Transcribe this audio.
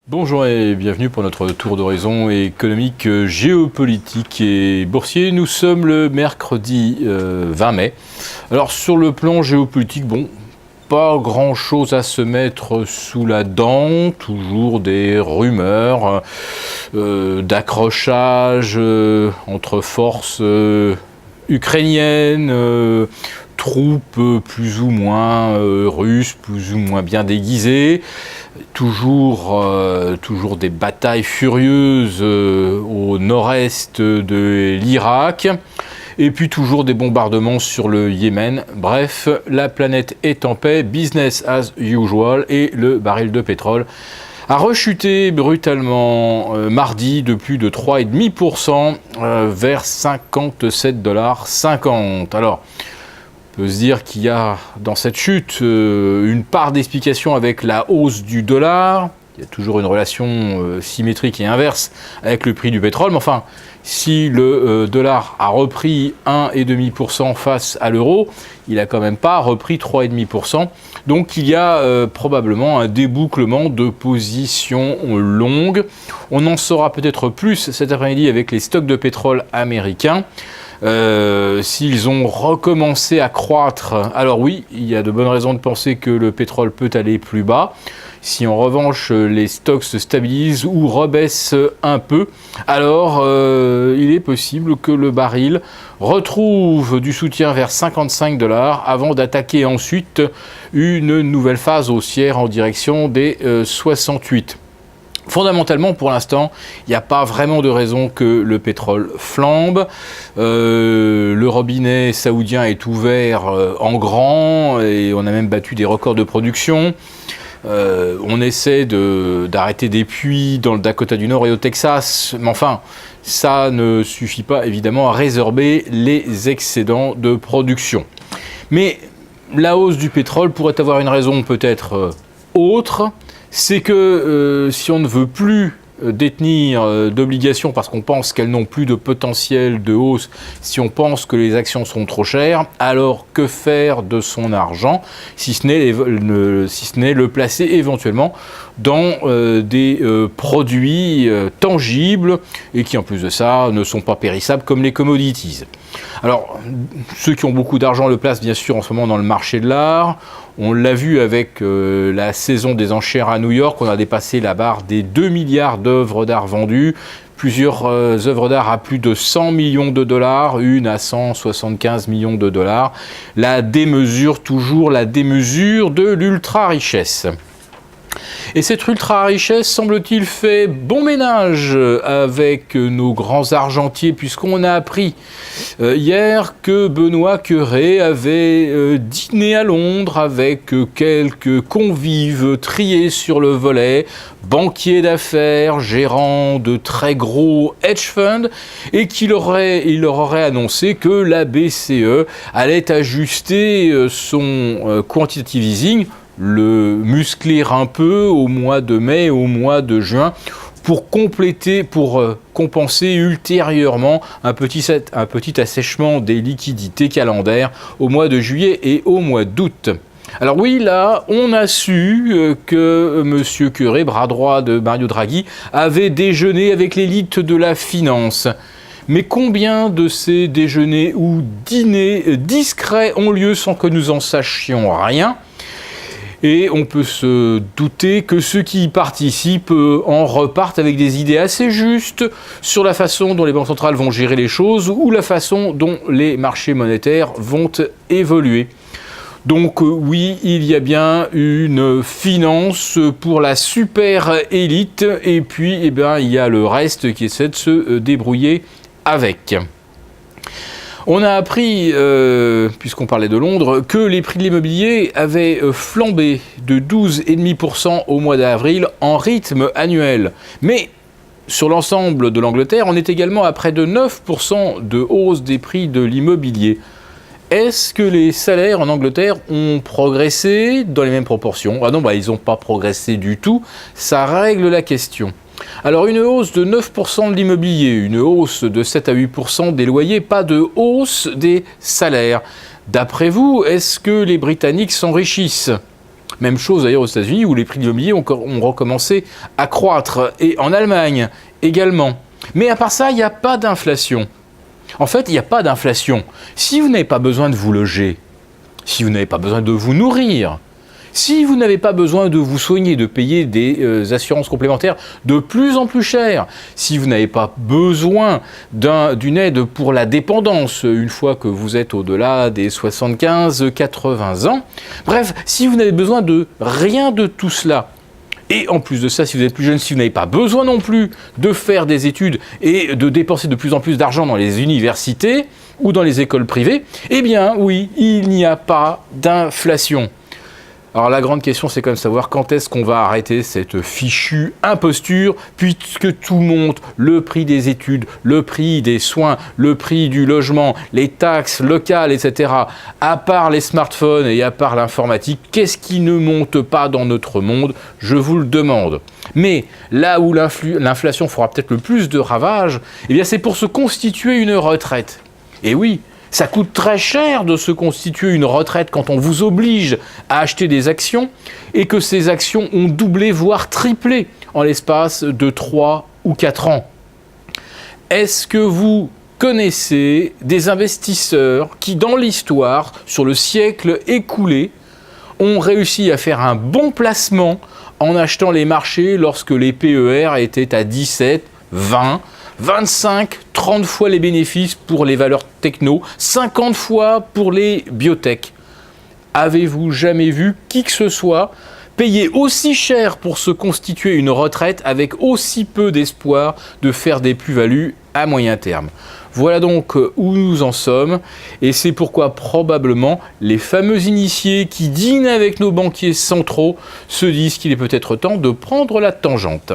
Bonjour et bienvenue pour notre tour d'horizon économique, géopolitique et boursier. Nous sommes le mercredi 20 mai. Alors sur le plan géopolitique, pas grand chose à se mettre sous la dent, toujours des rumeurs d'accrochage entre forces ukrainiennes, troupes plus ou moins russes, plus ou moins bien déguisées. Toujours des batailles furieuses au nord-est de l'Irak, et puis toujours des bombardements sur le Yémen. Bref, la planète est en paix, business as usual, et le baril de pétrole a rechuté brutalement mardi de plus de 3,5% vers 57,50 $. Alors, on peut se dire qu'il y a dans cette chute une part d'explication avec la hausse du dollar. Il y a toujours une relation symétrique et inverse avec le prix du pétrole. Mais enfin, si le dollar a repris 1,5% face à l'euro, il n'a quand même pas repris 3,5%. Donc il y a probablement un débouclement de positions longues. On en saura peut-être plus cet après-midi avec les stocks de pétrole américains. S'ils ont recommencé à croître, alors oui, il y a de bonnes raisons de penser que le pétrole peut aller plus bas. Si en revanche les stocks se stabilisent ou rebaissent un peu, alors il est possible que le baril retrouve du soutien vers 55 $ avant d'attaquer ensuite une nouvelle phase haussière en direction des 68. Fondamentalement, pour l'instant, il n'y a pas vraiment de raison que le pétrole flambe. Le robinet saoudien est ouvert en grand et on a même battu des records de production. On essaie d'arrêter des puits dans le Dakota du Nord et au Texas, mais enfin, ça ne suffit pas évidemment à résorber les excédents de production. Mais la hausse du pétrole pourrait avoir une raison peut-être autre. C'est que si on ne veut plus détenir d'obligations parce qu'on pense qu'elles n'ont plus de potentiel de hausse, si on pense que les actions sont trop chères, alors que faire de son argent si ce n'est le placer éventuellement dans des produits tangibles et qui en plus de ça ne sont pas périssables comme les commodities. Alors ceux qui ont beaucoup d'argent le placent bien sûr en ce moment dans le marché de l'art. On l'a vu avec la saison des enchères à New York, on a dépassé la barre des 2 milliards d'œuvres d'art vendues, plusieurs œuvres d'art à plus de 100 millions de dollars, une à 175 millions de dollars. Toujours la démesure de l'ultra-richesse. Et cette ultra-richesse, semble-t-il, fait bon ménage avec nos grands argentiers, puisqu'on a appris hier que Benoît Cœuré avait dîné à Londres avec quelques convives triés sur le volet, banquiers d'affaires, gérants de très gros hedge funds, et il leur aurait annoncé que la BCE allait ajuster son quantitative easing, le muscler un peu au mois de mai, au mois de juin, pour compenser ultérieurement un petit assèchement des liquidités calendaires au mois de juillet et au mois d'août. Alors oui, là, on a su que M. Cœuré, bras droit de Mario Draghi, avait déjeuné avec l'élite de la finance. Mais combien de ces déjeuners ou dîners discrets ont lieu sans que nous en sachions rien ? Et on peut se douter que ceux qui y participent en repartent avec des idées assez justes sur la façon dont les banques centrales vont gérer les choses ou la façon dont les marchés monétaires vont évoluer. Donc oui, il y a bien une finance pour la super élite et puis il y a le reste qui essaie de se débrouiller avec. On a appris, puisqu'on parlait de Londres, que les prix de l'immobilier avaient flambé de 12,5% au mois d'avril en rythme annuel. Mais sur l'ensemble de l'Angleterre, on est également à près de 9% de hausse des prix de l'immobilier. Est-ce que les salaires en Angleterre ont progressé dans les mêmes proportions ? Ah non, ils n'ont pas progressé du tout, ça règle la question. Alors une hausse de 9% de l'immobilier, une hausse de 7 à 8% des loyers, pas de hausse des salaires. D'après vous, est-ce que les Britanniques s'enrichissent ? Même chose d'ailleurs aux États-Unis où les prix de l'immobilier ont recommencé à croître, et en Allemagne également. Mais à part ça, il n'y a pas d'inflation. En fait, il n'y a pas d'inflation. Si vous n'avez pas besoin de vous loger, si vous n'avez pas besoin de vous nourrir, si vous n'avez pas besoin de vous soigner, de payer des assurances complémentaires de plus en plus chères, si vous n'avez pas besoin d'une aide pour la dépendance une fois que vous êtes au-delà des 75-80 ans, bref, si vous n'avez besoin de rien de tout cela, et en plus de ça, si vous êtes plus jeune, si vous n'avez pas besoin non plus de faire des études et de dépenser de plus en plus d'argent dans les universités ou dans les écoles privées, eh bien oui, il n'y a pas d'inflation. Alors la grande question, c'est quand même savoir quand est-ce qu'on va arrêter cette fichue imposture, puisque tout monte, le prix des études, le prix des soins, le prix du logement, les taxes locales, etc. À part les smartphones et à part l'informatique, qu'est-ce qui ne monte pas dans notre monde? Je vous le demande. Mais là où l'inflation fera peut-être le plus de ravages, eh bien c'est pour se constituer une retraite. Et oui, ça coûte très cher de se constituer une retraite quand on vous oblige à acheter des actions et que ces actions ont doublé, voire triplé en l'espace de 3 ou 4 ans. Est-ce que vous connaissez des investisseurs qui, dans l'histoire, sur le siècle écoulé, ont réussi à faire un bon placement en achetant les marchés lorsque les PER étaient à 17, 20, 25, 30 fois les bénéfices pour les valeurs techno, 50 fois pour les biotech. Avez-vous jamais vu qui que ce soit payer aussi cher pour se constituer une retraite avec aussi peu d'espoir de faire des plus-values à moyen terme? Voilà donc où nous en sommes, et c'est pourquoi probablement les fameux initiés qui dînent avec nos banquiers centraux se disent qu'il est peut-être temps de prendre la tangente.